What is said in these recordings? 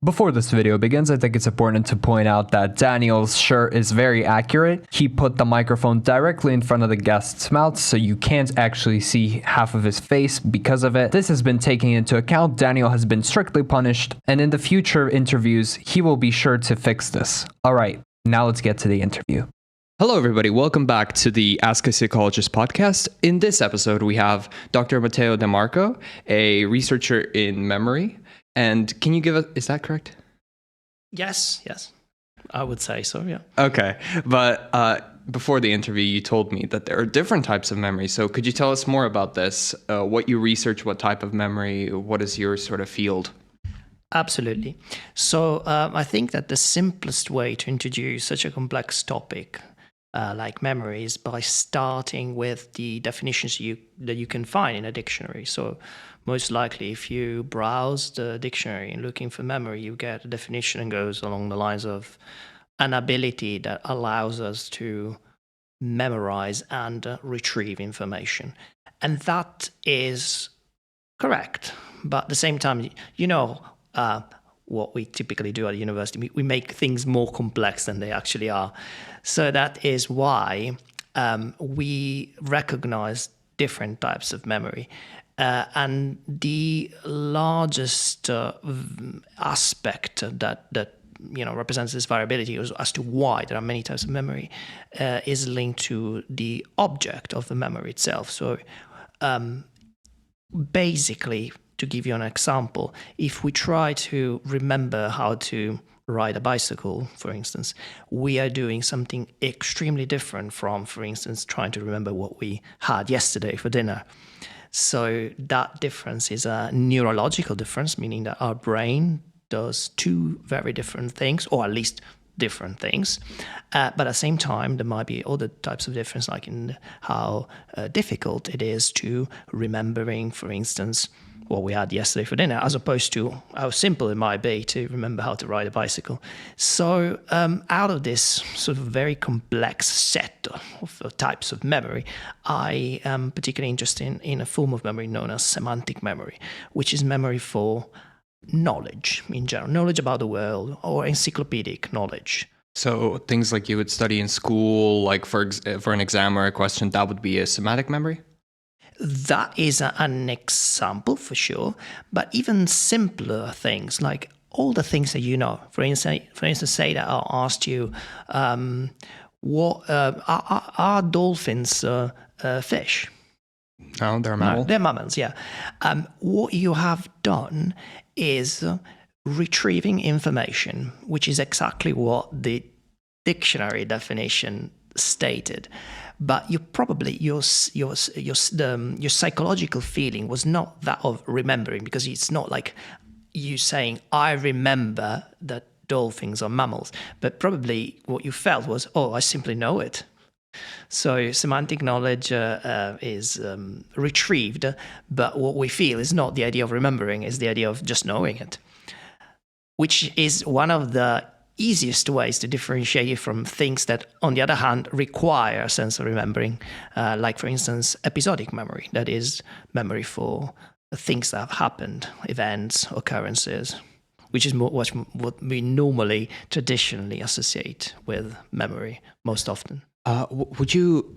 Before this video begins, I think it's important to point out that Daniel's shirt is very accurate. He put the microphone directly in front of the guest's mouth, so you can't actually see half of his face because of it. This has been taken into account. Daniel has been strictly punished, and in the future interviews, he will be sure to fix this. All right, now let's get to the interview. Hello, everybody. Welcome back to the Ask a Psychologist podcast. In this episode, we have Dr. Matteo De Marco, a researcher in memory. And can you give us, is that correct? Yes, I would say so, yeah. Okay, but before the interview, you told me that there are different types of memory. So could you tell us more about this? What you research, what type of memory, what is your sort of field? Absolutely. So I think that the simplest way to introduce such a complex topic like memory is by starting with the definitions that you can find in a dictionary. So most likely, if you browse the dictionary and looking for memory, you get a definition and goes along the lines of an ability that allows us to memorize and retrieve information. And that is correct. But at the same time, what we typically do at a university, we make things more complex than they actually are. So that is why we recognize different types of memory. And the largest aspect that represents this variability as to why there are many types of memory is linked to the object of the memory itself. So basically, to give you an example, if we try to remember how to ride a bicycle, for instance, we are doing something extremely different from, for instance, trying to remember what we had yesterday for dinner. So that difference is a neurological difference, meaning that our brain does two very different things, or at least different things. But at the same time, there might be other types of difference, like in how difficult it is to remembering, for instance, what we had yesterday for dinner, as opposed to how simple it might be to remember how to ride a bicycle. So out of this sort of very complex set of types of memory, I am particularly interested in a form of memory known as semantic memory, which is memory for knowledge in general, knowledge about the world, or encyclopedic knowledge. So things like you would study in school, like for an exam or a question, that would be a semantic memory? That is an example for sure, but even simpler things like all the things that you know. For instance, say that I asked you, what are dolphins fish? No, they're mammals. No, they're mammals, yeah. What you have done is retrieving information, which is exactly what the dictionary definition stated. But you probably your psychological feeling was not that of remembering, because it's not like you saying I remember that dolphins are mammals, but probably what you felt was, oh, I simply know it. So semantic knowledge is retrieved, but what we feel is not the idea of remembering, is the idea of just knowing it, which is one of the easiest ways to differentiate it from things that, on the other hand, require a sense of remembering, like, for instance, episodic memory, that is memory for things that have happened, events, occurrences, which is what we normally traditionally associate with memory most often.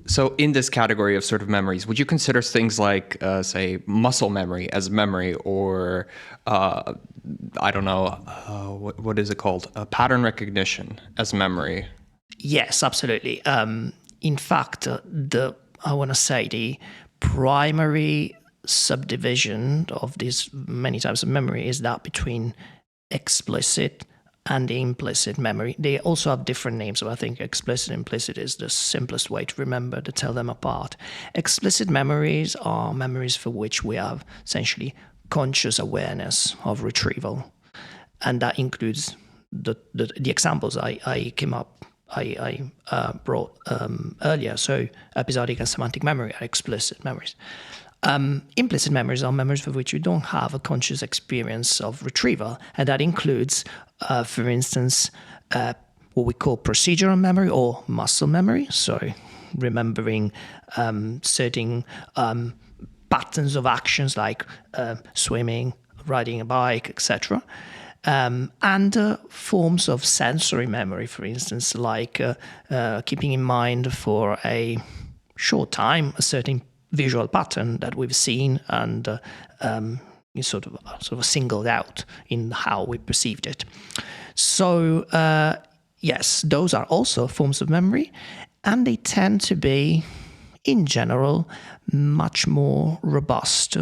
So in this category of sort of memories, would you consider things like, say, muscle memory as memory, or, I don't know, what is it called? Pattern recognition as memory? Yes, absolutely. In fact, I want to say the primary subdivision of these many types of memory is that between explicit and implicit memory. They also have different names, so I think explicit and implicit is the simplest way to remember, to tell them apart. Explicit memories are memories for which we have essentially conscious awareness of retrieval, and that includes the examples I brought earlier. So episodic and semantic memory are explicit memories. Implicit memories are memories for which you don't have a conscious experience of retrieval, and that includes, for instance, what we call procedural memory or muscle memory. So remembering certain patterns of actions like swimming, riding a bike, etc. And forms of sensory memory, for instance, like keeping in mind for a short time a certain visual pattern that we've seen and sort of singled out in how we perceived it. So yes, those are also forms of memory, and they tend to be, in general, much more robust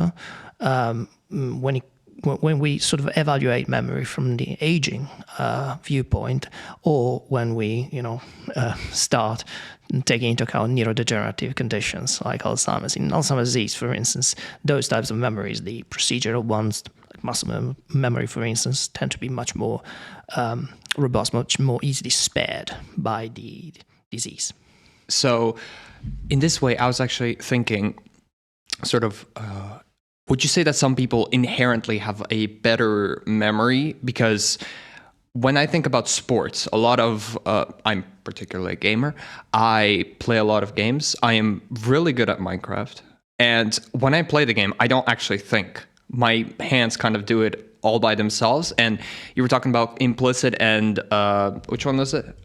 when we sort of evaluate memory from the aging viewpoint, or when we, start taking into account neurodegenerative conditions like Alzheimer's. In Alzheimer's disease, for instance, those types of memories, the procedural ones, like muscle memory, for instance, tend to be much more robust, much more easily spared by the disease. So in this way, I was actually thinking sort of, would you say that some people inherently have a better memory? Because when I think about sports, a lot of, I'm particularly a gamer, I play a lot of games. I am really good at Minecraft. And when I play the game, I don't actually think. My hands kind of do it all by themselves. And you were talking about implicit and, which one was it?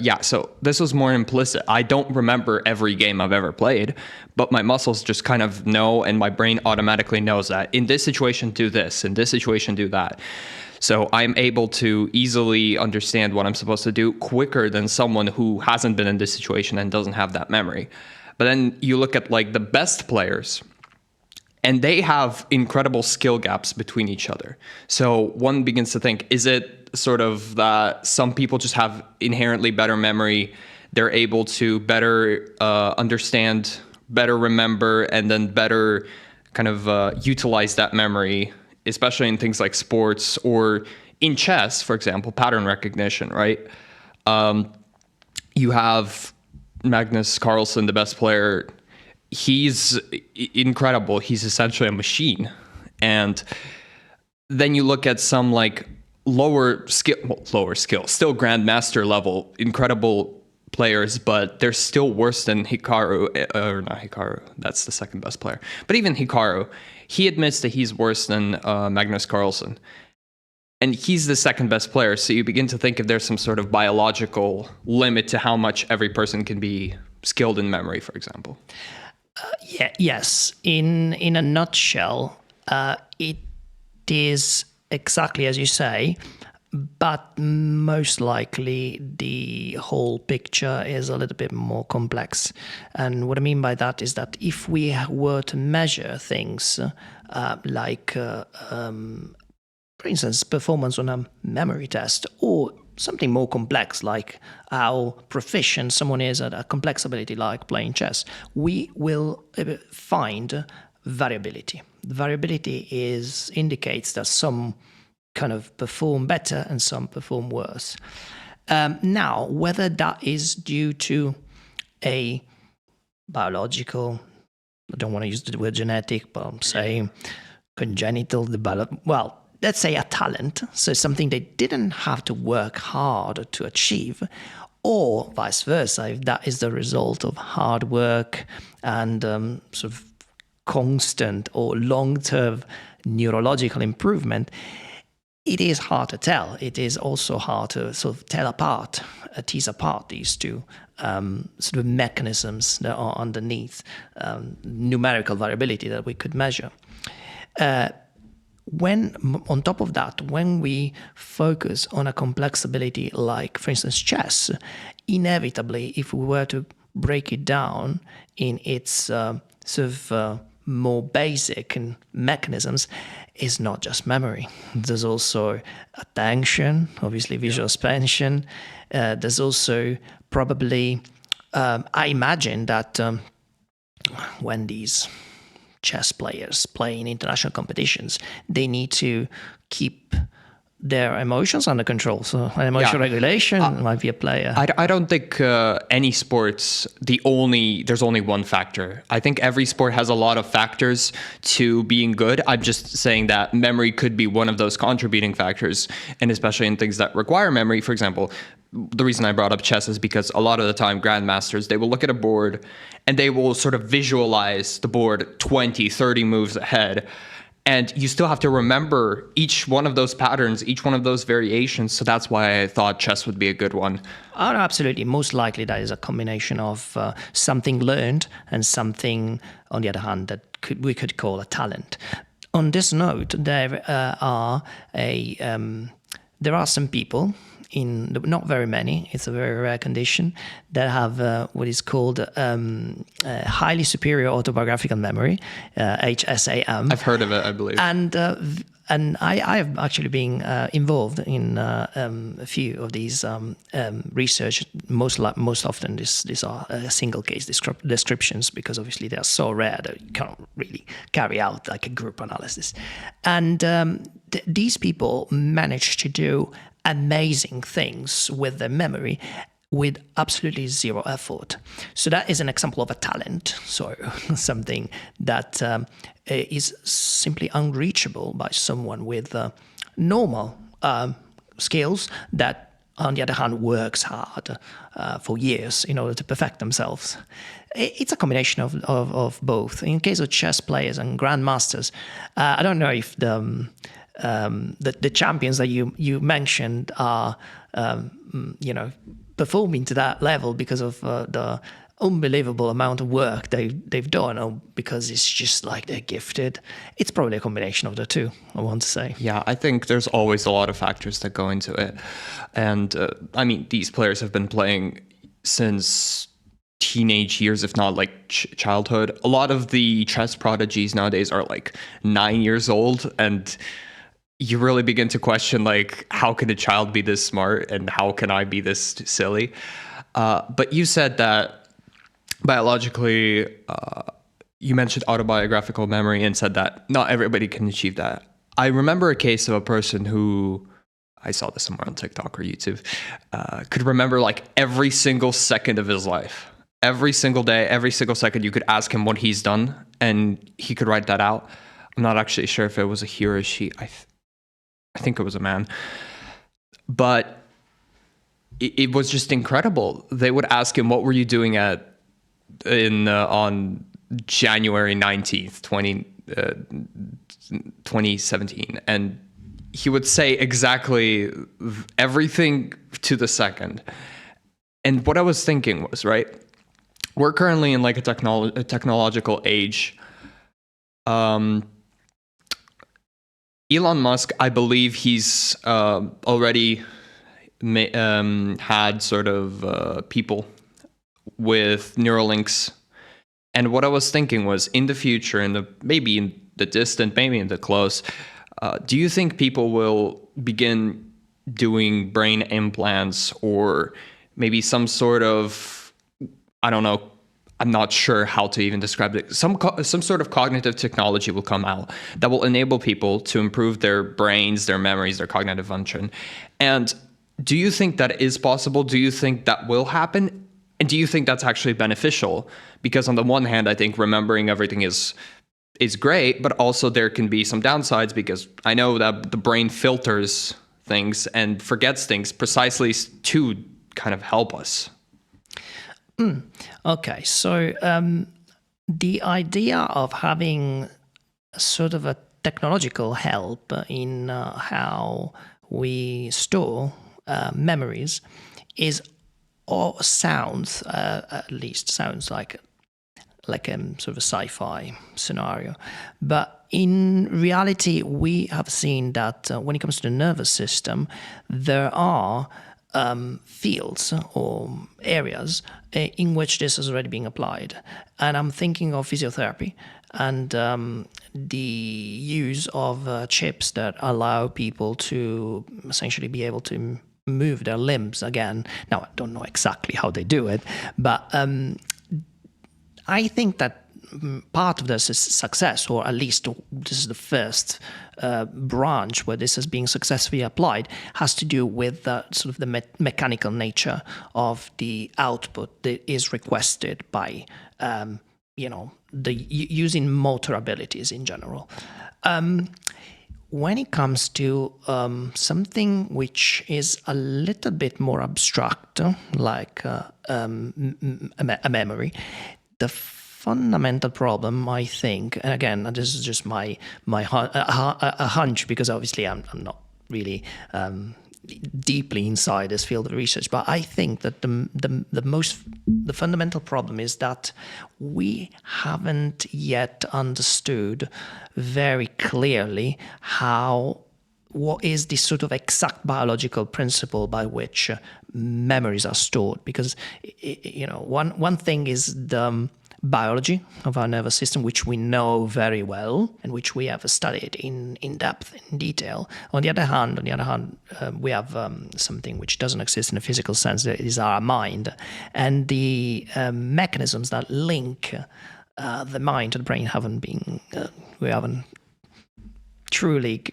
Yeah, so this was more implicit. I don't remember every game I've ever played, but my muscles just kind of know, and my brain automatically knows that in this situation, do this, in this situation, do that. So I'm able to easily understand what I'm supposed to do quicker than someone who hasn't been in this situation and doesn't have that memory. But then you look at like the best players, and they have incredible skill gaps between each other. So one begins to think, is it sort of that some people just have inherently better memory, they're able to better understand, better remember, and then better kind of utilize that memory, especially in things like sports or in chess, for example, pattern recognition, right? You have Magnus Carlsen, the best player. He's incredible. He's essentially a machine. And then you look at some like lower skill, still grandmaster level, incredible players, but they're still worse than Hikaru, or not Hikaru, that's the second best player. But even Hikaru, he admits that he's worse than Magnus Carlsen. And he's the second best player. So you begin to think if there's some sort of biological limit to how much every person can be skilled in memory, for example. Yes. In a nutshell, it is exactly as you say, but most likely the whole picture is a little bit more complex. And what I mean by that is that if we were to measure things like, for instance, performance on a memory test, or something more complex like how proficient someone is at a complex ability like playing chess, we will find variability. The variability indicates that some kind of perform better and some perform worse. Now, whether that is due to a biological, I don't want to use the word genetic, but I'm saying congenital development, well, let's say a talent, so something they didn't have to work hard to achieve, or vice versa, if that is the result of hard work and sort of constant or long-term neurological improvement, it is hard to tell. It is also hard to sort of tease apart these two sort of mechanisms that are underneath numerical variability that we could measure. When, on top of that, when we focus on a complex ability like, for instance, chess, inevitably, if we were to break it down in its sort of more basic mechanisms, is not just memory. There's also attention, obviously visual expansion. There's also probably, I imagine that when these chess players play in international competitions, they need to keep their emotions under control. So emotional regulation might be a player. I don't think any sports, there's only one factor. I think every sport has a lot of factors to being good. I'm just saying that memory could be one of those contributing factors, and especially in things that require memory. For example, the reason I brought up chess is because a lot of the time grandmasters, they will look at a board and they will sort of visualize the board 20, 30 moves ahead. And you still have to remember each one of those patterns, each one of those variations. So that's why I thought chess would be a good one. Oh, no, absolutely. Most likely that is a combination of something learned and something, on the other hand, that we could call a talent. On this note, there are some people, not very many, it's a very rare condition, that have what is called highly superior autobiographical memory, HSAM. I've heard of it, I believe. And I have actually been involved in a few of these research. Most often, these are single case descriptions, because obviously they are so rare that you can't really carry out like a group analysis. And these people manage to do amazing things with their memory with absolutely zero effort. So that is an example of a talent. So something that is simply unreachable by someone with normal skills that, on the other hand, works hard for years in order to perfect themselves. It's a combination of both. In case of chess players and grandmasters, I don't know if the champions that you mentioned are, performing to that level because of the unbelievable amount of work they've done, or because it's just like they're gifted. It's probably a combination of the two, I want to say. Yeah, I think there's always a lot of factors that go into it. And these players have been playing since teenage years, if not like childhood. A lot of the chess prodigies nowadays are like 9 years old, and you really begin to question, like, how can a child be this smart and how can I be this silly? But you said that biologically, you mentioned autobiographical memory and said that not everybody can achieve that. I remember a case of a person who, I saw this somewhere on TikTok or YouTube, could remember like every single second of his life. Every single day, every single second, you could ask him what he's done and he could write that out. I'm not actually sure if it was a he or a she. I think it was a man. But it was just incredible. They would ask him, what were you doing on January 19th, 2017? And he would say exactly everything to the second. And what I was thinking was, right, we're currently in like a technological age. Elon Musk, I believe he's already had sort of people with Neuralinks. And what I was thinking was, in the future, maybe in the distant, maybe in the close, do you think people will begin doing brain implants or maybe some sort of, I don't know, I'm not sure how to even describe it. Some sort of cognitive technology will come out that will enable people to improve their brains, their memories, their cognitive function. And do you think that is possible? Do you think that will happen? And do you think that's actually beneficial? Because on the one hand, I think remembering everything is great, but also there can be some downsides, because I know that the brain filters things and forgets things precisely to kind of help us. Okay, so the idea of having sort of a technological help in how we store memories sounds like a sort of a sci-fi scenario. But in reality, we have seen that when it comes to the nervous system, there are fields or areas in which this is already being applied. And I'm thinking of physiotherapy and the use of chips that allow people to essentially be able to move their limbs again. Now, I don't know exactly how they do it, but I think that part of this success, or at least this is the first branch where this is being successfully applied, has to do with sort of the mechanical nature of the output that is requested by, using motor abilities in general. When it comes to something which is a little bit more abstract, like a memory, the fundamental problem, I think, and again, this is just my a hunch, because obviously I'm not really deeply inside this field of research, but I think that the fundamental problem is that we haven't yet understood very clearly what is the sort of exact biological principle by which memories are stored. Because one thing is the biology of our nervous system, which we know very well and which we have studied in depth, in detail. On the other hand, we have something which doesn't exist in a physical sense. That is our mind, and the mechanisms that link the mind to the brain we haven't truly,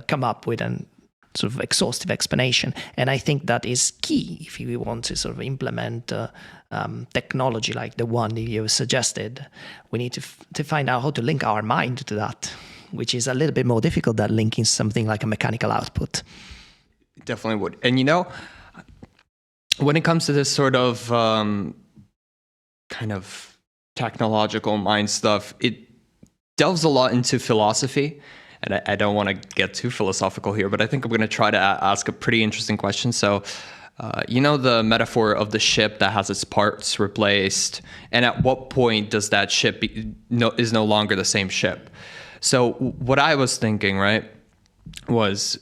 come up with an sort of exhaustive explanation. And I think that is key if we want to sort of implement technology like the one that you suggested. We need to find out how to link our mind to that, which is a little bit more difficult than linking something like a mechanical output. Definitely would. And when it comes to this sort of kind of technological mind stuff, it delves a lot into philosophy. And I don't want to get too philosophical here, but I think I'm going to try to ask a pretty interesting question. So, the metaphor of the ship that has its parts replaced, and at what point does that ship is no longer the same ship? So what I was thinking, right, was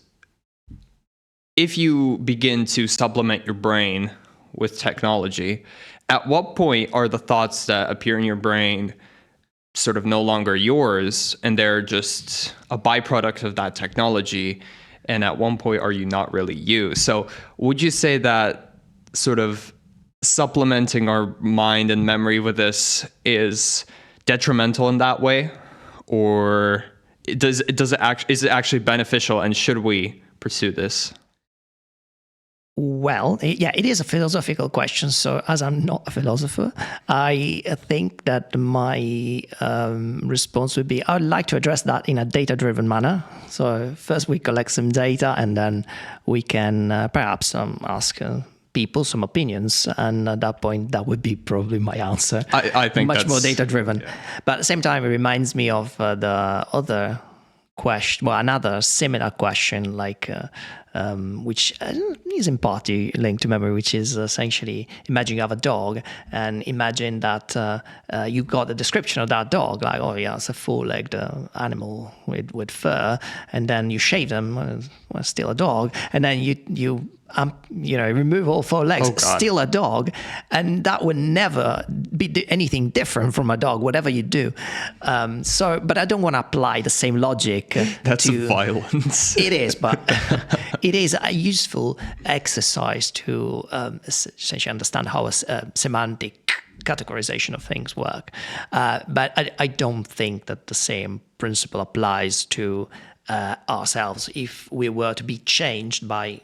if you begin to supplement your brain with technology, at what point are the thoughts that appear in your brain sort of no longer yours, and they're just a byproduct of that technology? And at one point, are you not really you? So would you say that sort of supplementing our mind and memory with this is detrimental in that way? Or is it actually beneficial, and should we pursue this? Well, yeah, it is a philosophical question. So as I'm not a philosopher, I think that my response would be, I would like to address that in a data-driven manner. So first we collect some data, and then we can perhaps ask people some opinions. And at that point, that would be probably my answer. I think much more data-driven. Yeah. But at the same time, it reminds me of the other question, another similar question, like which is in part linked to memory, which is essentially, imagine you have a dog, and imagine that you got the description of that dog, like, oh yeah, it's a four-legged animal with fur, and then you shave them, well, still a dog, and then you remove all four legs, still a dog, and that would never be anything different from a dog, whatever you do. But I don't want to apply the same logic. That's violence. It is, but it is a useful exercise to essentially understand how a semantic categorization of things work. But I don't think that the same principle applies to ourselves if we were to be changed by,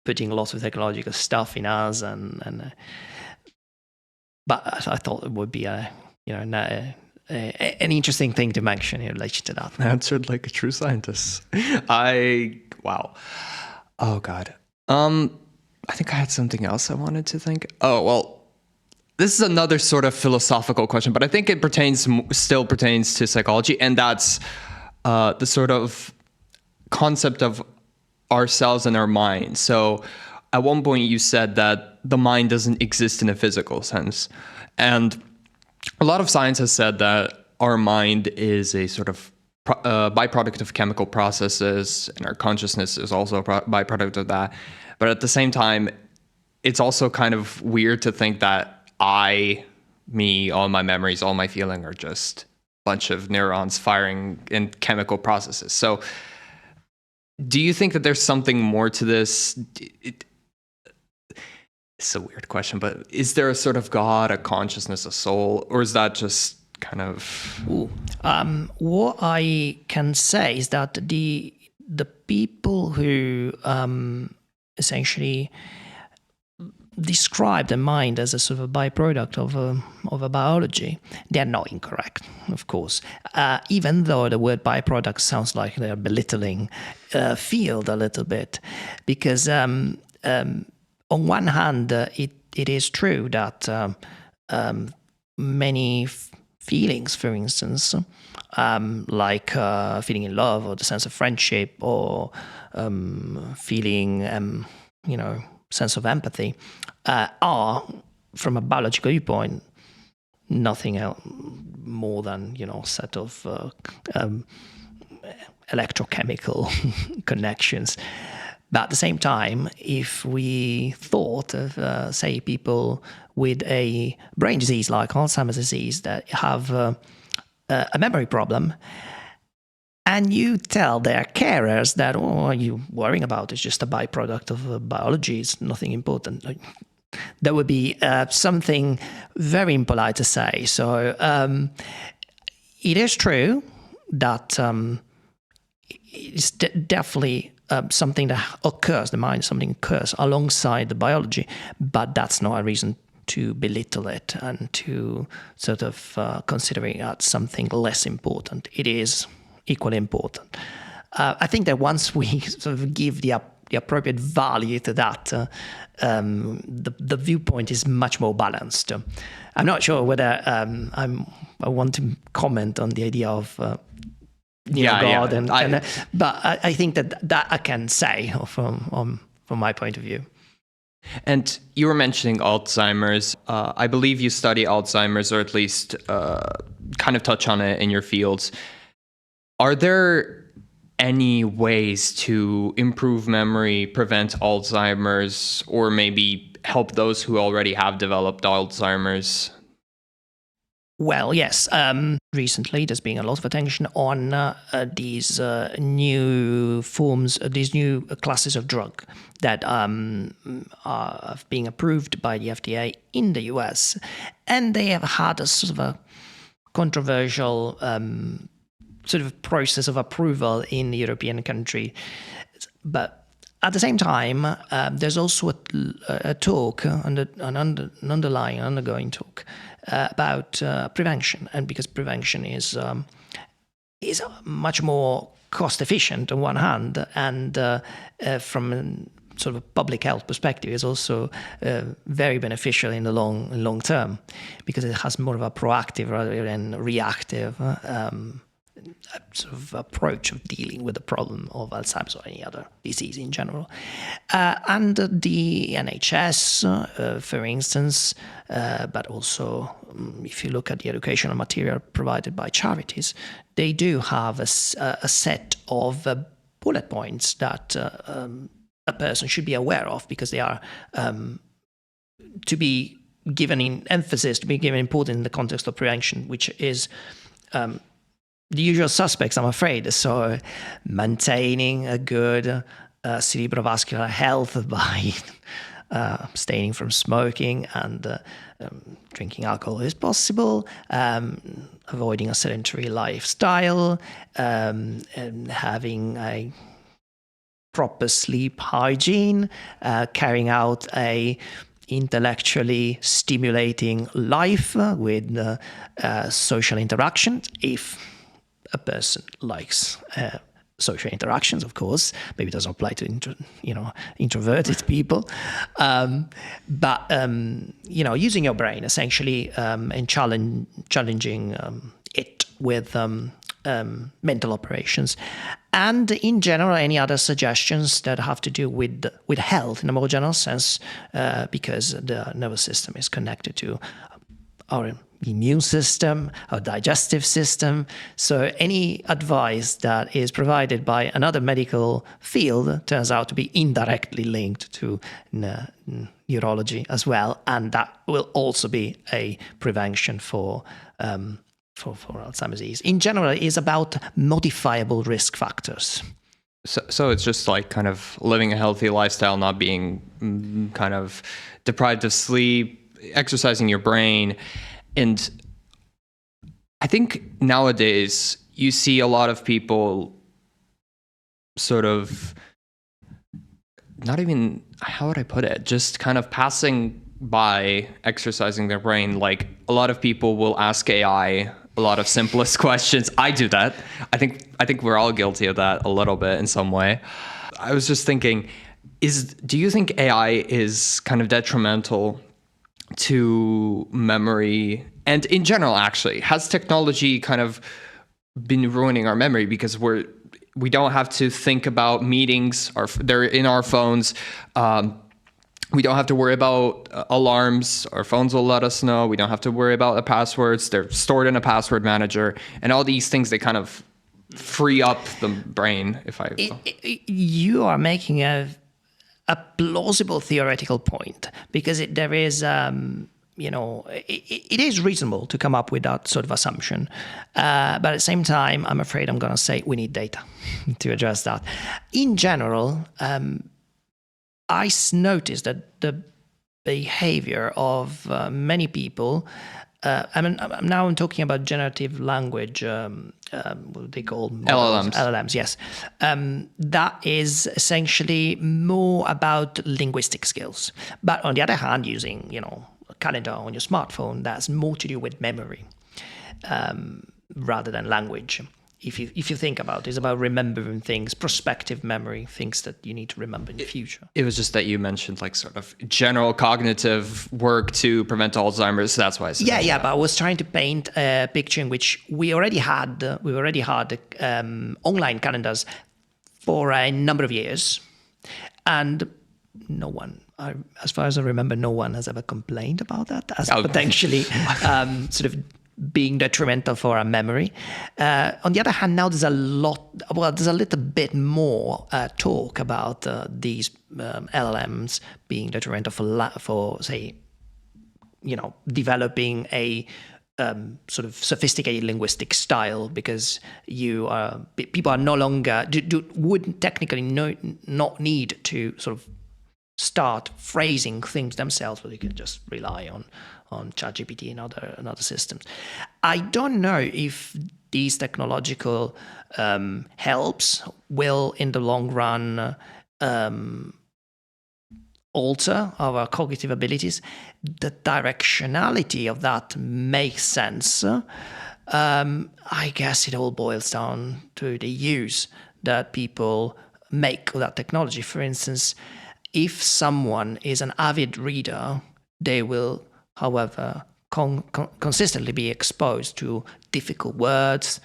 putting lots of technological stuff in us, but I thought it would be an interesting thing to mention in relation to that. Answered like a true scientist. Wow. Oh God. I think I had something else I wanted to think. Oh well, this is another sort of philosophical question, but I think it still pertains to psychology, and that's the sort of concept of ourselves and our mind. So at one point you said that the mind doesn't exist in a physical sense. And a lot of science has said that our mind is a sort of byproduct of chemical processes, and our consciousness is also a byproduct of that. But at the same time, it's also kind of weird to think that all my memories, all my feeling are just a bunch of neurons firing in chemical processes. So do you think that there's something more to this? It's a weird question, but is there a sort of God, a consciousness, a soul, or is that just kind of... What I can say is that the people who essentially describe the mind as a sort of byproduct of a biology, they're not incorrect, of course. Even though the word byproduct sounds like they're belittling field a little bit, because on one hand, it is true that many feelings, for instance, like feeling in love or the sense of friendship or feeling, sense of empathy, are, from a biological viewpoint, nothing else more than a set of electrochemical connections. But at the same time, if we thought of, say, people with a brain disease like Alzheimer's disease that have a memory problem, and you tell their carers that, oh, are you worrying about? It's just a byproduct of biology. It's nothing important. That would be something very impolite to say. So it is true that it's definitely something that occurs, the mind, something occurs alongside the biology, but that's not a reason to belittle it and to sort of consider it as something less important. It is equally important. I think that once we sort of give the appropriate value to that, the viewpoint is much more balanced. I'm not sure whether I want to comment on the idea of God, but I think that I can say from my point of view. And you were mentioning Alzheimer's. I believe you study Alzheimer's, or at least kind of touch on it in your fields. Are there any ways to improve memory, prevent Alzheimer's, or maybe help those who already have developed Alzheimer's? Well, yes. Recently, there's been a lot of attention on these new forms, these new classes of drug that are being approved by the FDA in the US. And they have had a sort of a controversial sort of process of approval in the European country. But at the same time, there's also a talk, an undergoing talk about prevention, and because prevention is much more cost efficient on one hand, and from a sort of public health perspective, is also very beneficial in the long term, because it has more of a proactive rather than reactive sort of approach of dealing with the problem of Alzheimer's or any other disease in general. And the NHS, for instance, but also if you look at the educational material provided by charities, they do have a set of bullet points that a person should be aware of, because they are to be given in emphasis, to be given importance in the context of prevention, which is the usual suspects, I'm afraid. So maintaining a good cerebrovascular health by abstaining from smoking and drinking alcohol is possible, avoiding a sedentary lifestyle, and having a proper sleep hygiene, carrying out a intellectually stimulating life with social interactions, if a person likes social interactions, of course. Maybe it doesn't apply to introverted people, but using your brain essentially and challenging it with mental operations, and in general any other suggestions that have to do with health in a more general sense, because the nervous system is connected to our immune system, our digestive system. So any advice that is provided by another medical field turns out to be indirectly linked to neurology as well, and that will also be a prevention for Alzheimer's disease. In general, it is about modifiable risk factors. So it's just like kind of living a healthy lifestyle, not being kind of deprived of sleep, exercising your brain. And I think nowadays you see a lot of people sort of not even, how would I put it, just kind of passing by exercising their brain. Like a lot of people will ask AI a lot of simplest questions. I do that. I think we're all guilty of that a little bit in some way. I was just thinking, do you think AI is kind of detrimental to memory And in general, actually, has technology kind of been ruining our memory because we don't have to think about meetings, or they're in our phones. We don't have to worry about alarms. Our phones will let us know. We don't have to worry about the passwords. They're stored in a password manager. And all these things, they kind of free up the brain, You are making a plausible theoretical point, because there is, it is reasonable to come up with that sort of assumption. But at the same time, I'm afraid I'm going to say we need data to address that. In general, I noticed that the behavior of many people, I'm talking about generative language, what they call models, LLMs, yes. That is essentially more about linguistic skills. But on the other hand, using, a calendar on your smartphone, that's more to do with memory rather than language. If you think about it, it's about remembering things, prospective memory, things that you need to remember in the future. It was just that you mentioned like sort of general cognitive work to prevent Alzheimer's. So that's why I said Yeah, but I was trying to paint a picture in which we already had online calendars for a number of years, and no one, as far as I remember, no one has ever complained about that as potentially sort of being detrimental for our memory. On the other hand, now there's a little bit more talk about these LLMs being detrimental for say, developing a sort of sophisticated linguistic style, because people are no longer would technically not need to sort of start phrasing things themselves, but they can just rely on ChatGPT and other systems. I don't know if these technological helps will, in the long run, alter our cognitive abilities. The directionality of that makes sense. I guess it all boils down to the use that people make of that technology. For instance, if someone is an avid reader, they will, however, consistently be exposed to difficult words.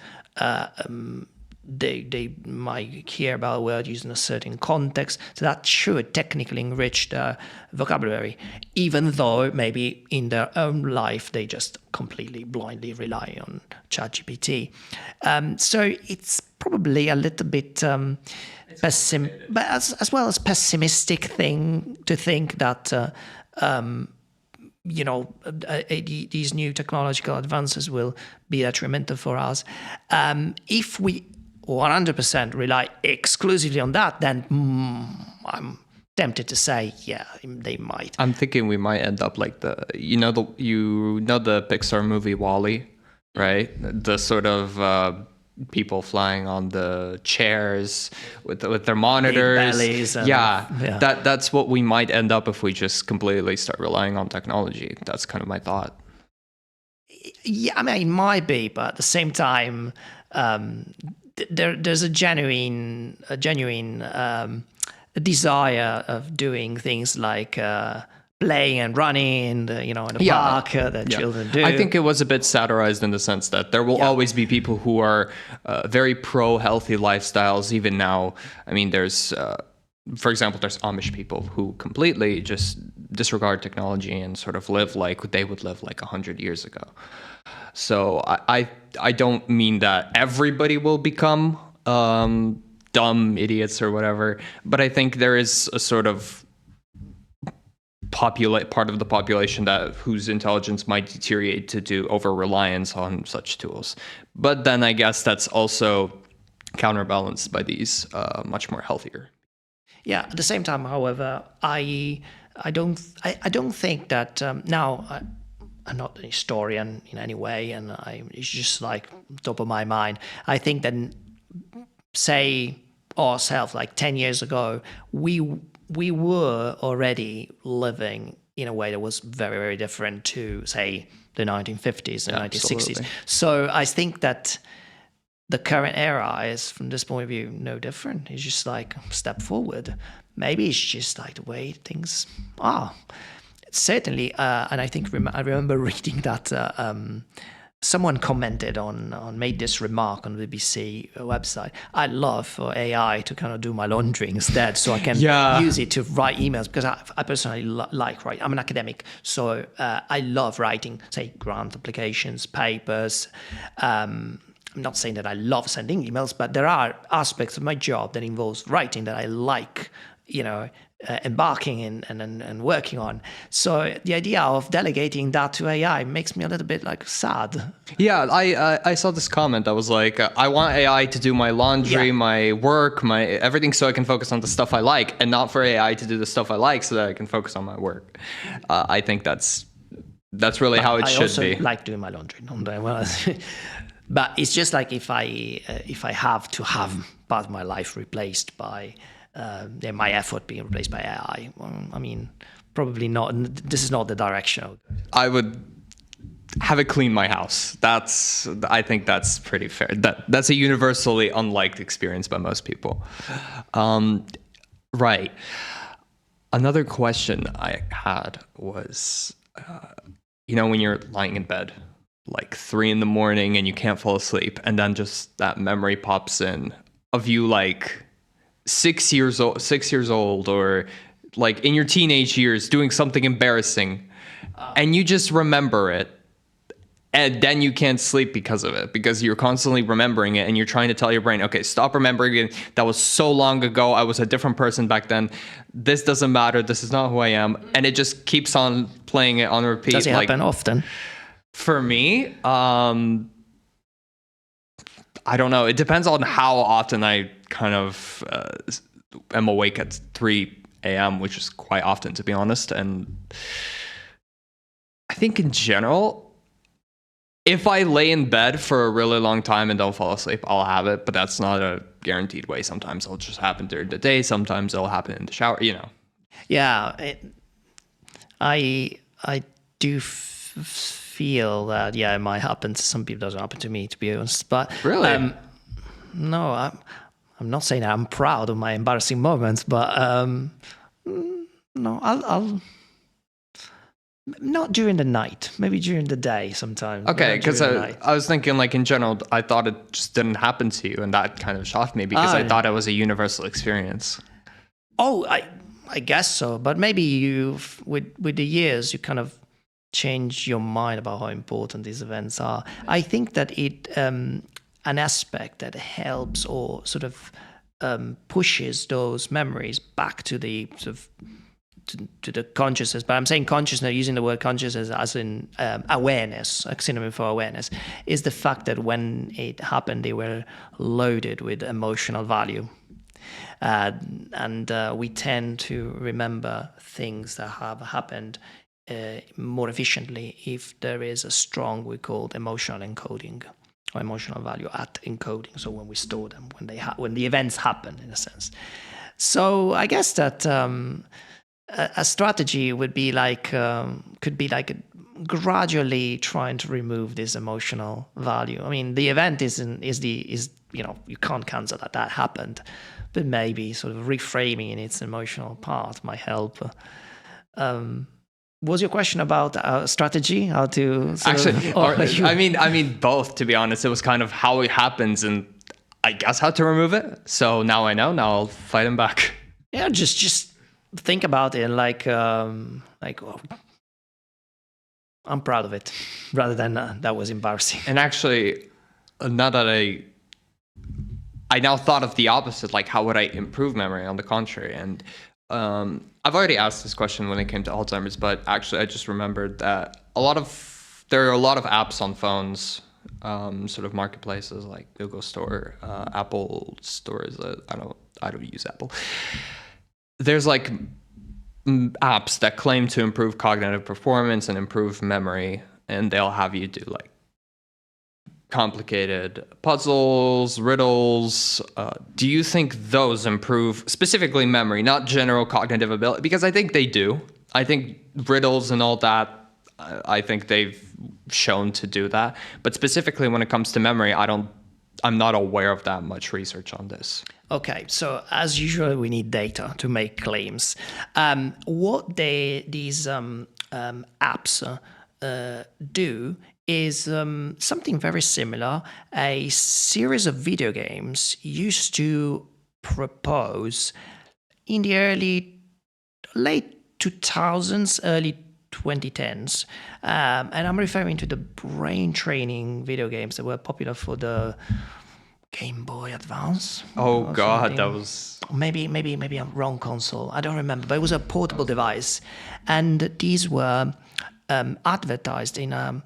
They might hear about a word used in a certain context, so that should technically enrich their vocabulary, even though maybe in their own life they just completely blindly rely on ChatGPT. So it's probably a little bit but as well as pessimistic thing to think that these new technological advances will be detrimental for us. If we 100% rely exclusively on that, then I'm tempted to say, yeah, they might. I'm thinking we might end up like the Pixar movie WALL-E, right? The sort of people flying on the chairs with their monitors. Big bellies. That's what we might end up if we just completely start relying on technology. That's kind of my thought. Yeah, I mean, it might be, but at the same time, there's a genuine desire of doing things like playing and running in the park that children do. I think it was a bit satirized in the sense that there will always be people who are very pro healthy lifestyles even now. I mean, there's for example, there's Amish people who completely just disregard technology and sort of live like they would live like 100 years ago. So I don't mean that everybody will become dumb idiots or whatever, but I think there is a sort of part of the population whose intelligence might deteriorate to do over reliance on such tools. But then I guess that's also counterbalanced by these much more healthier. Yeah. At the same time, however, I don't think that now. I'm not a historian in any way, and it's just like top of my mind. I think that, say, ourselves, like 10 years ago, we were already living in a way that was very, very different to, say, the 1950s and 1960s. Absolutely. So I think that the current era is, from this point of view, no different. It's just like a step forward. Maybe it's just like the way things are. certainly, and I think I remember reading that someone commented made this remark on the BBC website. I love for AI to kind of do my laundry instead, so I can use it to write emails, because I personally like writing. I'm an academic, so I love writing, say, grant applications, papers. I'm not saying that I love sending emails, but there are aspects of my job that involves writing that I like, embarking in and working on. So the idea of delegating that to AI makes me a little bit like sad. Yeah, I saw this comment that was like, I want AI to do my laundry, my work, my everything, so I can focus on the stuff I like, and not for AI to do the stuff I like so that I can focus on my work. I think that's really how it should be. I also like doing my laundry. But it's just like if I have to have part of my life replaced by my effort being replaced by AI, well, I mean, probably not. This is not the direction. I would have it clean my house. I think that's pretty fair. That's a universally unliked experience by most people. Right. Another question I had was, when you're lying in bed, like 3 a.m, and you can't fall asleep, and then just that memory pops in of you like 6 years old, or like in your teenage years doing something embarrassing, and you just remember it, and then you can't sleep because of it, because you're constantly remembering it, and you're trying to tell your brain, okay, stop remembering it. That was so long ago. I was a different person back then. This doesn't matter. This is not who I am. And it just keeps on playing it on repeat. Does it happen often? For me, I don't know. It depends on how often I kind of am awake at 3 a.m., which is quite often, to be honest. And I think in general, if I lay in bed for a really long time and don't fall asleep, I'll have it. But that's not a guaranteed way. Sometimes it'll just happen during the day. Sometimes it'll happen in the shower, Yeah, I do feel that, it might happen to some people. It doesn't happen to me, to be honest. But really, no, I'm not saying that I'm proud of my embarrassing moments, but no, I'll not during the night, maybe during the day sometimes. Okay, because I was thinking, like, in general, I thought it just didn't happen to you, and that kind of shocked me, because I thought it was a universal experience. Oh, I guess so, but maybe with the years you kind of change your mind about how important these events are. I think that an aspect that helps or sort of pushes those memories back to the sort of to the consciousness, but I'm saying consciousness, using the word consciousness as in awareness, a synonym for awareness, is the fact that when it happened, they were loaded with emotional value. And we tend to remember things that have happened more efficiently if there is a strong, we call emotional encoding, or emotional value at encoding. So when we store them, when the events happen, in a sense. So I guess that a strategy would be like could be like gradually trying to remove this emotional value. I mean, the event is you can't cancel that happened, but maybe sort of reframing in its emotional part might help. Was your question about strategy? How to I mean both, to be honest. It was kind of how it happens, and I guess how to remove it. So now I know. Now I'll fight him back. Yeah, just think about it like I'm proud of it, rather than that was embarrassing. And actually, now that I now thought of the opposite, like how would I improve memory? On the contrary, and I've already asked this question when it came to Alzheimer's, but actually I just remembered that there are a lot of apps on phones, sort of marketplaces like Google Store, Apple stores. I don't use Apple. There's like apps that claim to improve cognitive performance and improve memory, and they'll have you do like complicated puzzles, riddles. Do you think those improve specifically memory, not general cognitive ability? Because I think they do. I think riddles and all that, I think they've shown to do that. But specifically when it comes to memory, I'm not aware of that much research on this. Okay, so as usual, we need data to make claims. What these apps do is something very similar. A series of video games used to propose in the late 2000s, early 2010s. And I'm referring to the brain training video games that were popular for the Game Boy Advance. Oh or God, something. that was... Maybe I'm wrong console. I don't remember, but it was a portable device, and these were advertised in a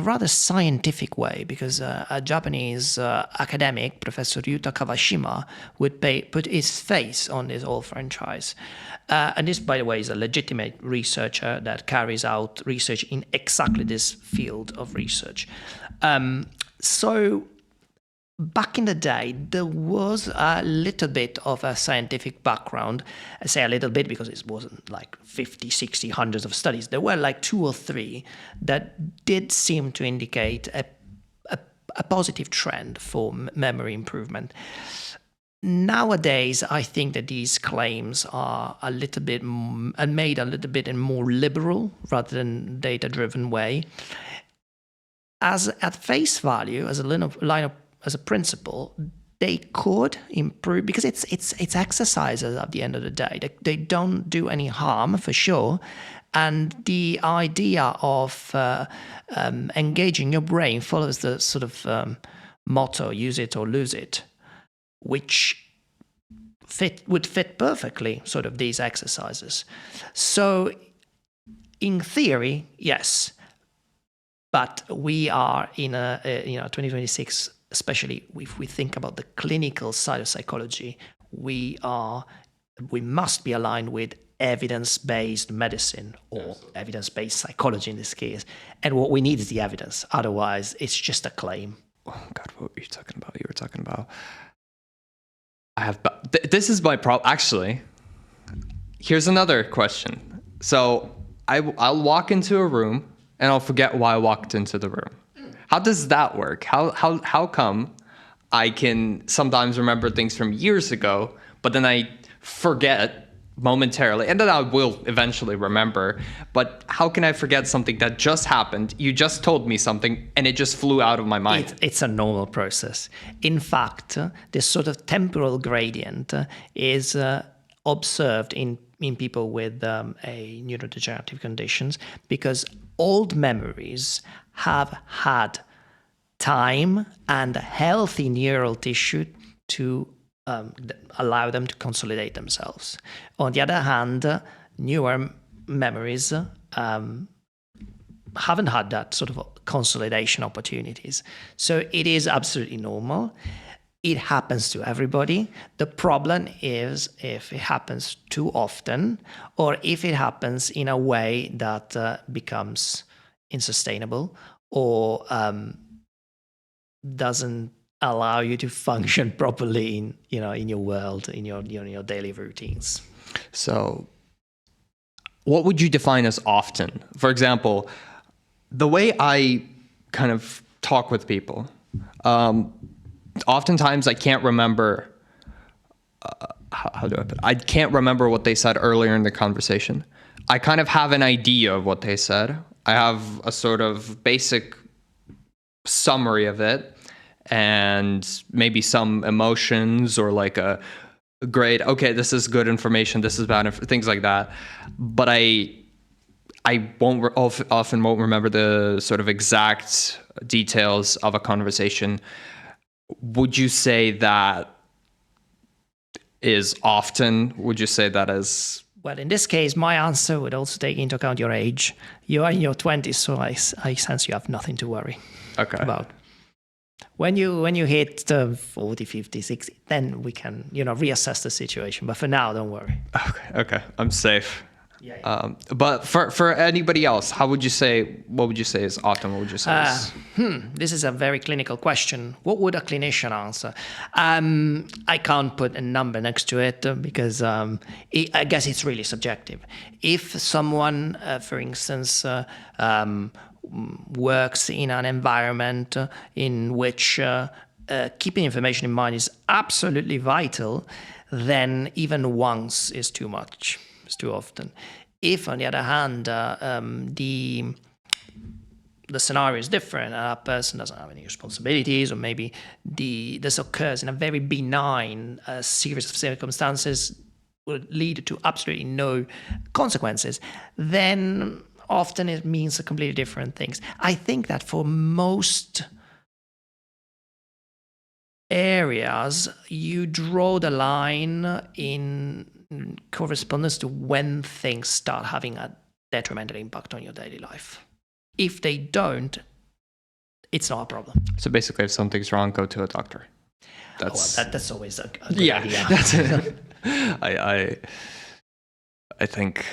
rather scientific way, because a Japanese academic, Professor Yuta Kawashima, would put his face on this whole franchise. And this, by the way, is a legitimate researcher that carries out research in exactly this field of research. So back in the day, there was a little bit of a scientific background. I say a little bit because it wasn't like 50, 60, hundreds of studies. There were like 2 or 3 that did seem to indicate a positive trend for memory improvement. Nowadays, I think that these claims are a little bit made a little bit in more liberal rather than data-driven way. As at face value, as a principle, they could improve, because it's exercises at the end of the day. They don't do any harm for sure, and the idea of engaging your brain follows the sort of motto "use it or lose it," which would fit perfectly sort of these exercises. So, in theory, yes, but we are in a 2026. Especially if we think about the clinical side of psychology, we must be aligned with evidence-based medicine, or evidence-based psychology in this case. And what we need is the evidence. Otherwise, it's just a claim. Oh God, what were you talking about? You were talking about... This is my problem. Actually, here's another question. So I'll walk into a room and I'll forget why I walked into the room. How does that work? How come I can sometimes remember things from years ago, but then I forget momentarily, and then I will eventually remember, but how can I forget something that just happened? You just told me something and it just flew out of my mind. It's a normal process. In fact, this sort of temporal gradient is observed in people with a neurodegenerative conditions, because old memories have had time and healthy neural tissue to allow them to consolidate themselves. On the other hand, newer memories haven't had that sort of consolidation opportunities. So it is absolutely normal. It happens to everybody. The problem is if it happens too often, or if it happens in a way that becomes unsustainable, or doesn't allow you to function properly in your world, in your daily routines. So, what would you define as often? For example, the way I kind of talk with people, oftentimes I can't remember. How do I put it? I can't remember what they said earlier in the conversation. I kind of have an idea of what they said. I have a sort of basic summary of it, and maybe some emotions, or like a grade. Okay, this is good information. This is bad things like that. But I often won't remember the sort of exact details of a conversation. Would you say that is often? Would you say that is? Well, in this case, my answer would also take into account your age. You are in your 20s, so I sense you have nothing to worry about. When you hit 40, 50, 60, then we can reassess the situation. But for now, don't worry. Okay, I'm safe. Yeah. But for anybody else, what would you say is often? What would you say is... This is a very clinical question. What would a clinician answer? I can't put a number next to it because I guess it's really subjective. If someone, for instance, works in an environment in which keeping information in mind is absolutely vital, then even once is too much. It's too often. If, on the other hand, the scenario is different, a person doesn't have any responsibilities, or maybe this occurs in a very benign series of circumstances, will lead to absolutely no consequences, then often it means completely different things. I think that for most areas, you draw the line in correspondence to when things start having a detrimental impact on your daily life. If they don't, it's not a problem. So basically, if something's wrong, go to a doctor. That's always a good idea. That's it. I think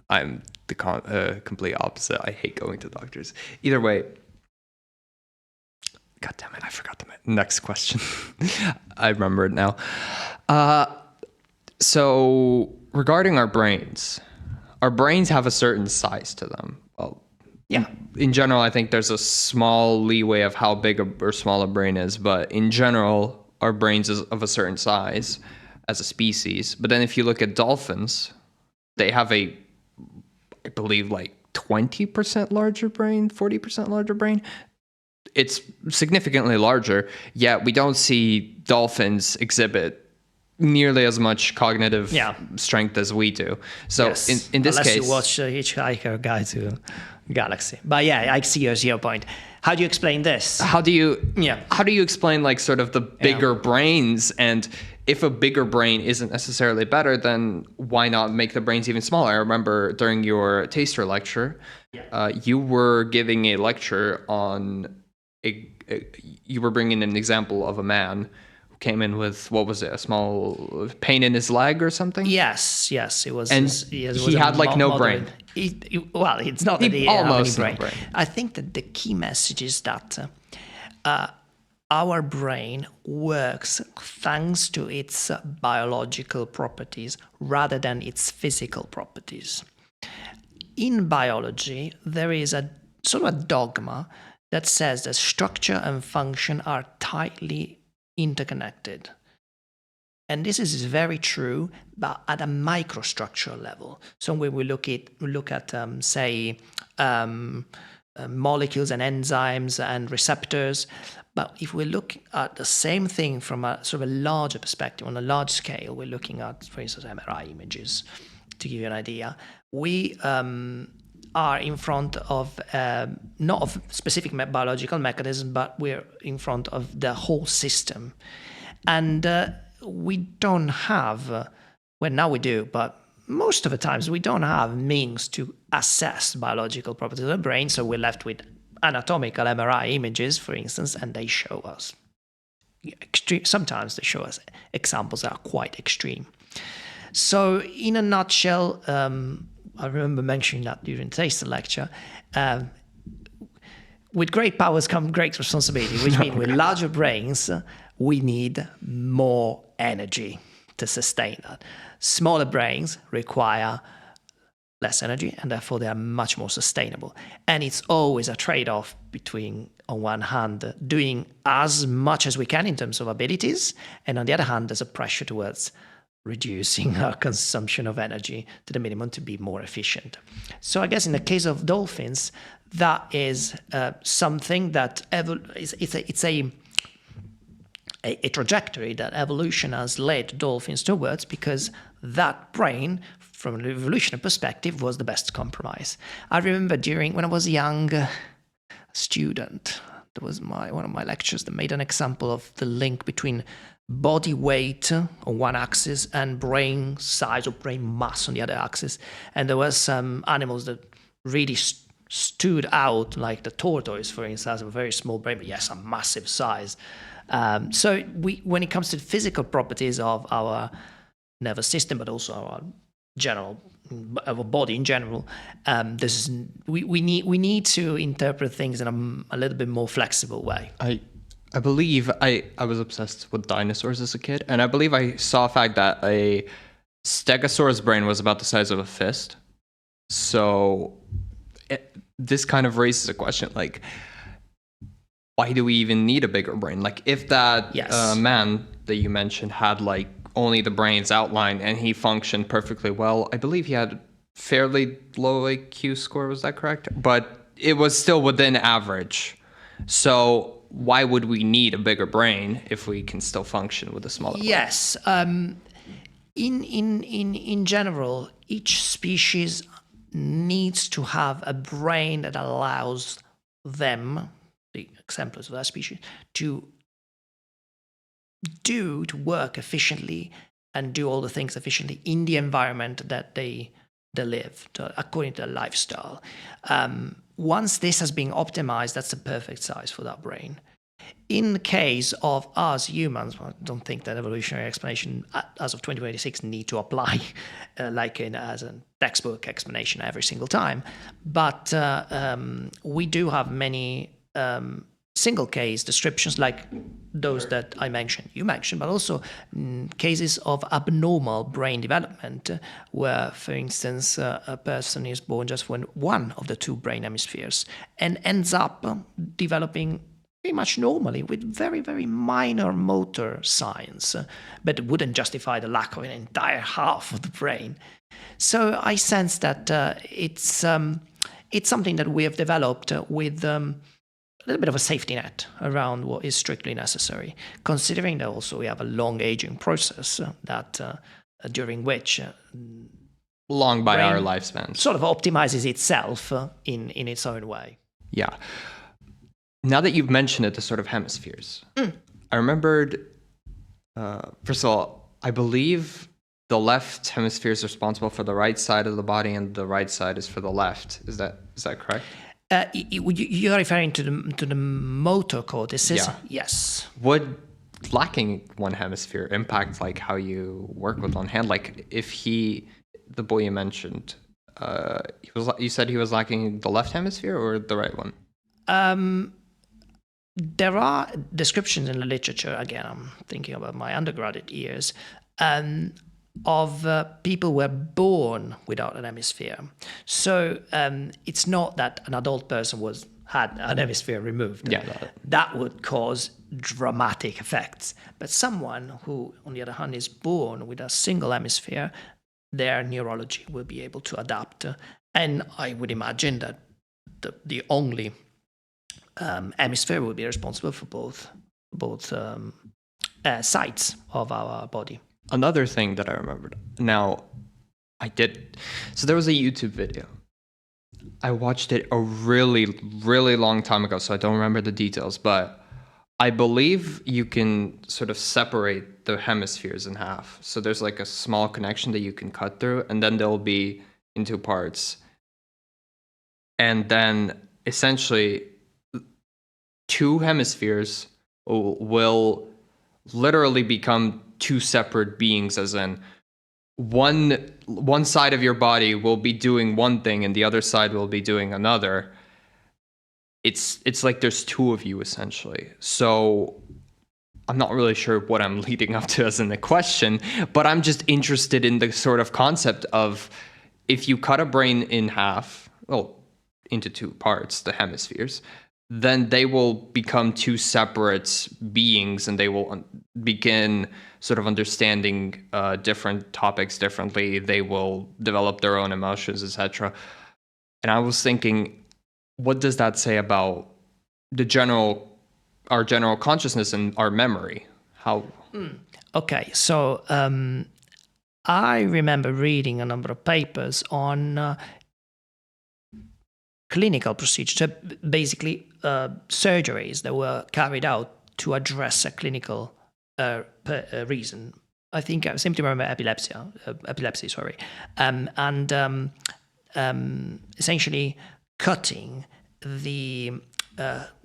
I'm the complete opposite. I hate going to doctors. Either way, God damn it, I forgot the next question. I remember it now. So regarding our brains have a certain size to them. Well, yeah. In general, I think there's a small leeway of how big or small a brain is, but in general, our brains is of a certain size as a species. But then if you look at dolphins, they have I believe, like 20% larger brain, 40% larger brain. It's significantly larger, yet we don't see dolphins exhibit nearly as much cognitive strength as we do. So yes. in this Unless case, you watch Hitchhiker Guide to Galaxy. But yeah, I see your point. How do you explain this? How do you explain like sort of the bigger brains, and if a bigger brain isn't necessarily better, then why not make the brains even smaller? I remember during your taster lecture, you were giving a lecture on you were bringing an example of a man who came in with, what was it, a small pain in his leg or something? Yes, it was. And he had like no brain. Well, it's not that he almost had any no brain. brain. I think that the key message is that our brain works thanks to its biological properties rather than its physical properties. In biology, there is a sort of a dogma that says that structure and function are tightly interconnected. And this is very true, but at a microstructural level. So when we look at molecules and enzymes and receptors, but if we look at the same thing from a sort of a larger perspective, on a large scale, we're looking at, for instance, MRI images. To give you an idea, we are in front of not of specific biological mechanism, but we're in front of the whole system. And we don't have, well, now we do, but most of the times we don't have means to assess biological properties of the brain, so we're left with anatomical MRI images, for instance, and they show us sometimes they show us examples that are quite extreme. So in a nutshell, I remember mentioning that during the taster lecture, with great powers come great responsibility, which means with larger brains, we need more energy to sustain that. Smaller brains require less energy, and therefore they are much more sustainable. And it's always a trade-off between, on one hand, doing as much as we can in terms of abilities, and on the other hand, there's a pressure towards reducing our consumption of energy to the minimum to be more efficient. So I guess in the case of dolphins, that is something that it's a trajectory that evolution has led dolphins towards, because that brain, from an evolutionary perspective, was the best compromise. I remember when I was a young student, there was one of my lectures that made an example of the link between body weight on one axis and brain size or brain mass on the other axis. And there were some animals that really stood out, like the tortoise, for instance, a very small brain, but yes, a massive size. So when it comes to the physical properties of our nervous system, but also our body in general, we need to interpret things in a little bit more flexible way. I believe I was obsessed with dinosaurs as a kid, and I believe I saw a fact that a stegosaurus brain was about the size of a fist. So this kind of raises a question, like, why do we even need a bigger brain? Like, if that man that you mentioned had like only the brain's outline and he functioned perfectly well, I believe he had fairly low IQ score. Was that correct? But it was still within average. So why would we need a bigger brain if we can still function with a smaller brain? Yes. In general, each species needs to have a brain that allows them, the exemplars of that species, to work efficiently and do all the things efficiently in the environment that they live, according to their lifestyle. Once this has been optimized, that's the perfect size for that brain. In the case of us humans, I don't think that evolutionary explanation as of 2026 need to apply as a textbook explanation every single time. But we do have many single case descriptions like those that you mentioned, but also cases of abnormal brain development where, for instance, a person is born just with one of the two brain hemispheres and ends up developing pretty much normally with very, very minor motor signs, but it wouldn't justify the lack of an entire half of the brain. So I sense that it's something that we have developed with a little bit of a safety net around what is strictly necessary, considering that also we have a long aging process that during which long by our lifespans sort of optimizes itself in its own way. Yeah. Now that you've mentioned it, the sort of hemispheres, I remembered, first of all, I believe the left hemisphere is responsible for the right side of the body and the right side is for the left. Is that correct? You're referring to the motor cortices? Yeah. Yes. Would lacking one hemisphere impact like how you work with one hand? Like if the boy you mentioned, you said he was lacking the left hemisphere or the right one? There are descriptions in the literature, again, I'm thinking about my undergraduate years, of people who were born without an hemisphere. So it's not that an adult person had an hemisphere removed. Yeah. That would cause dramatic effects. But someone who, on the other hand, is born with a single hemisphere, their neurology will be able to adapt. And I would imagine that the only hemisphere will be responsible for both sides of our body. Another thing that I remembered. Now, so there was a YouTube video. I watched it a really, really long time ago, so I don't remember the details, but I believe you can sort of separate the hemispheres in half. So there's like a small connection that you can cut through, and then they'll be in two parts. And then essentially two hemispheres will literally become two separate beings, as in one side of your body will be doing one thing and the other side will be doing another. It's like there's two of you essentially. So I'm not really sure what I'm leading up to as in the question, but I'm just interested in the sort of concept of if you cut a brain in half, into two parts, the hemispheres, then they will become two separate beings and they will begin sort of understanding different topics differently. They will develop their own emotions, etc. And I was thinking, what does that say about our general consciousness and our memory? How? Okay, so I remember reading a number of papers on clinical procedures, so basically surgeries that were carried out to address a clinical reason. I think I seem to remember epilepsy, and essentially cutting the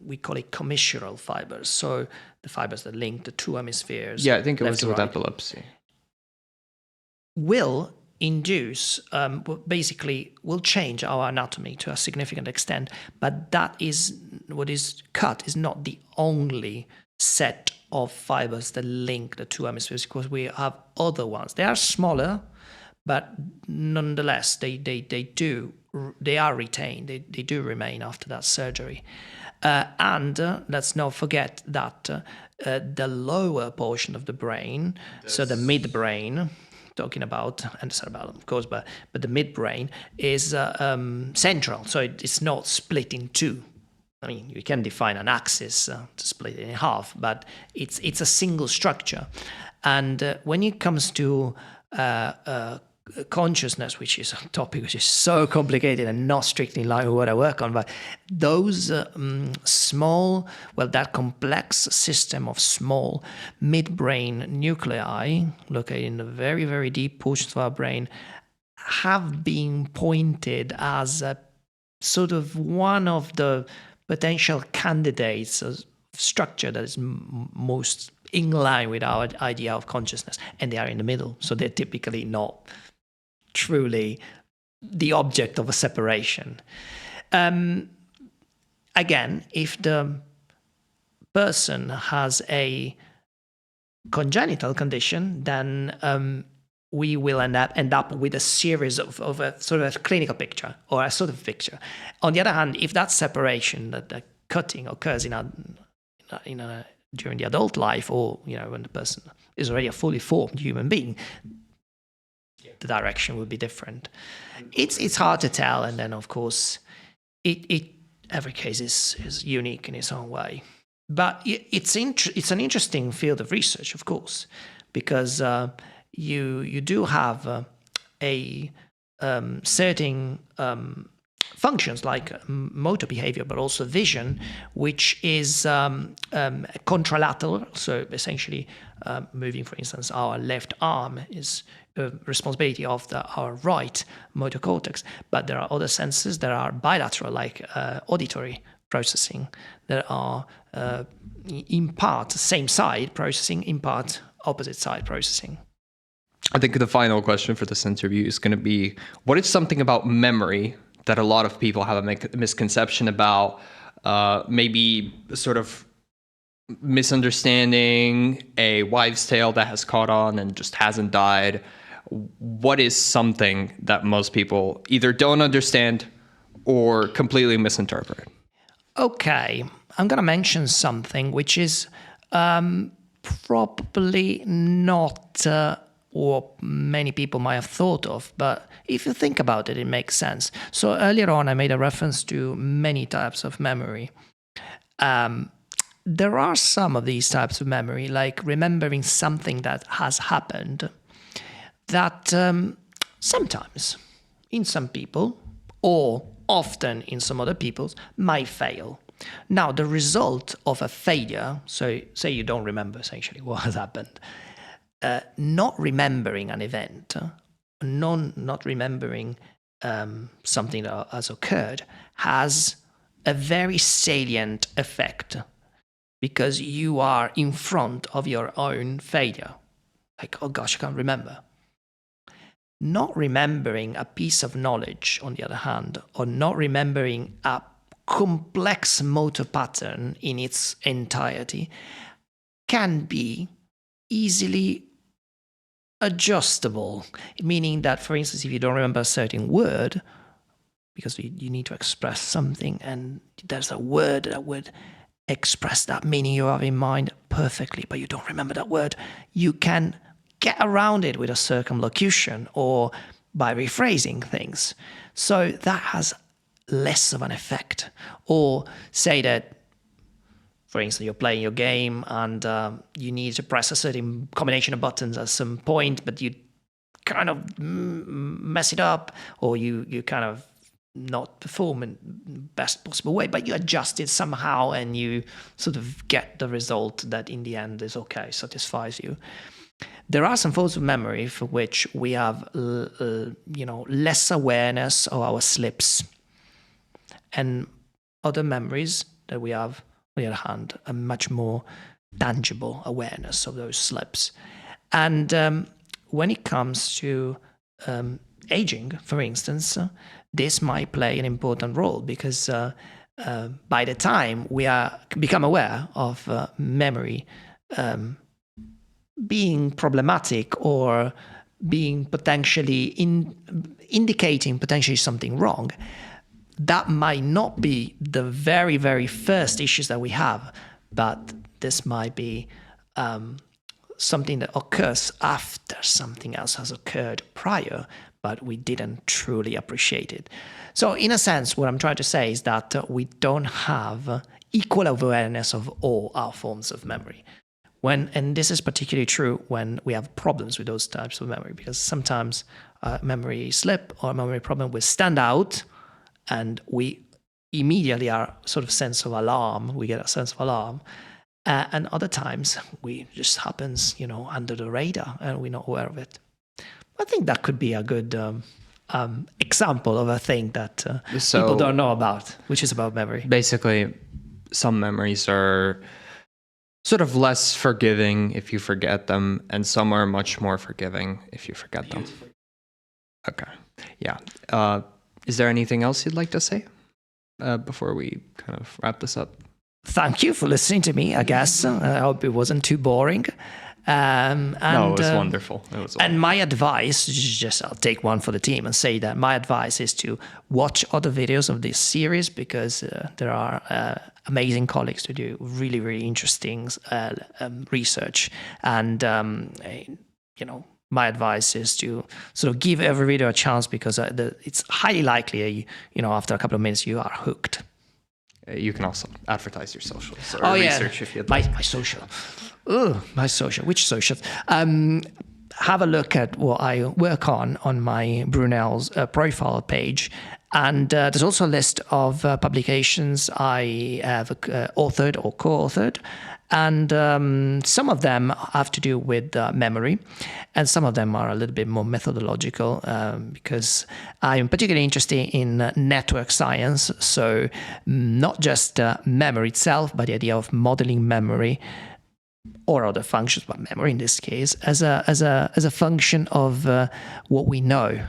we call it commissural fibers, so the fibers that link the two hemispheres. Yeah, I think it was with epilepsy. Will induce, basically will change our anatomy to a significant extent, but that is what is cut is not the only set of fibers that link the two hemispheres, because we have other ones. They are smaller, but nonetheless they are retained. They do remain after that surgery. And let's not forget that the lower portion of the brain, so the midbrain, talking about, and the cerebellum, of course, but the midbrain is central, so it's not split in two. I mean, you can define an axis to split it in half, but it's a single structure. And when it comes to consciousness, which is a topic which is so complicated and not strictly in line with what I work on, but those that complex system of small midbrain nuclei located in the very, very deep portions of our brain have been pointed as a sort of one of the potential candidates of structure that is most in line with our idea of consciousness, and they are in the middle, so they're typically not truly the object of a separation. Again, if the person has a congenital condition, then we will end up with a series of a sort of a clinical picture or a sort of picture. On the other hand, if that separation, that the cutting occurs during the adult life, or when the person is already a fully formed human being, the direction will be different. It's hard to tell, and then of course, every case is unique in its own way. But it's an interesting field of research, of course, because you do have certain functions like motor behavior, but also vision, which is contralateral. So essentially, moving, for instance, our left arm is responsibility of our right motor cortex. But there are other senses that are bilateral, like auditory processing, that are in part same side processing, in part opposite side processing. I think the final question for this interview is going to be, what is something about memory that a lot of people have a misconception about, maybe sort of misunderstanding, a wives' tale that has caught on and just hasn't died? What is something that most people either don't understand or completely misinterpret? Okay, I'm going to mention something which is probably not what many people might have thought of, but if you think about it, it makes sense. So earlier on, I made a reference to many types of memory. There are some of these types of memory, like remembering something that has happened, that sometimes in some people, or often in some other people, might fail. Now, the result of a failure, so say you don't remember essentially what has happened, not remembering an event, not remembering something that has occurred, has a very salient effect, because you are in front of your own failure. Like, oh gosh, I can't remember. Not remembering a piece of knowledge, on the other hand, or not remembering a complex motor pattern in its entirety, can be easily adjustable. Meaning that, for instance, if you don't remember a certain word, because you need to express something, and there's a word that would express that meaning you have in mind perfectly, but you don't remember that word, you can get around it with a circumlocution or by rephrasing things. So that has less of an effect. Or say that, for instance, you're playing your game and you need to press a certain combination of buttons at some point, but you kind of mess it up, or you kind of not perform in the best possible way, but you adjust it somehow and you sort of get the result that in the end is okay, satisfies you. There are some forms of memory for which we have less awareness of our slips, and other memories that we have, on the other hand, a much more tangible awareness of those slips. And when it comes to aging, for instance, this might play an important role, because by the time we become aware of memory being problematic or being potentially indicating potentially something wrong, that might not be the very, very first issues that we have, but this might be something that occurs after something else has occurred prior, but we didn't truly appreciate it. So in a sense, what I'm trying to say is that we don't have equal awareness of all our forms of memory. And this is particularly true when we have problems with those types of memory, because sometimes memory slip or memory problem will stand out, and we immediately are sort of sense of alarm. We get a sense of alarm. And other times we just happens, under the radar, and we're not aware of it. I think that could be a good example of a thing that people don't know about, which is about memory. Basically, some memories are sort of less forgiving if you forget them, and some are much more forgiving if you forget them. Okay. Yeah. Is there anything else you'd like to say before we kind of wrap this up? Thank you for listening to me, I guess. I hope it wasn't too boring. And, no, it was wonderful. It was wonderful. And my advice, I'll take one for the team and say that my advice is to watch other videos of this series, because there are amazing colleagues who do really, really interesting research. And, my advice is to sort of give every video a chance, because it's highly likely, after a couple of minutes, you are hooked. You can also advertise your socials or research if you'd like. My social. Oh, my social. Which socials? Have a look at what I work on my Brunel's profile page. And there's also a list of publications I have authored or co-authored. And some of them have to do with memory, and some of them are a little bit more methodological, because I'm particularly interested in network science. So not just memory itself, but the idea of modeling memory or other functions, but memory in this case, as a function of what we know.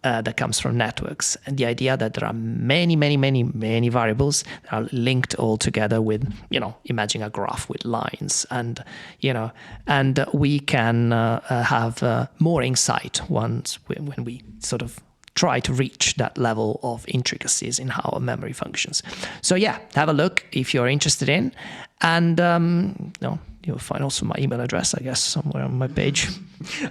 That comes from networks, and the idea that there are many, many, many, many variables that are linked all together with, imagine a graph with lines, and we can have more insight when we sort of try to reach that level of intricacies in how a memory functions. So yeah, have a look if you're interested in, and you'll find also my email address, I guess, somewhere on my page.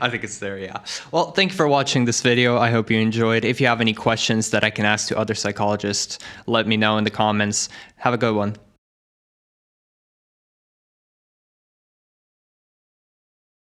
I think it's there, yeah. Well, thank you for watching this video. I hope you enjoyed. If you have any questions that I can ask to other psychologists, let me know in the comments. Have a good one.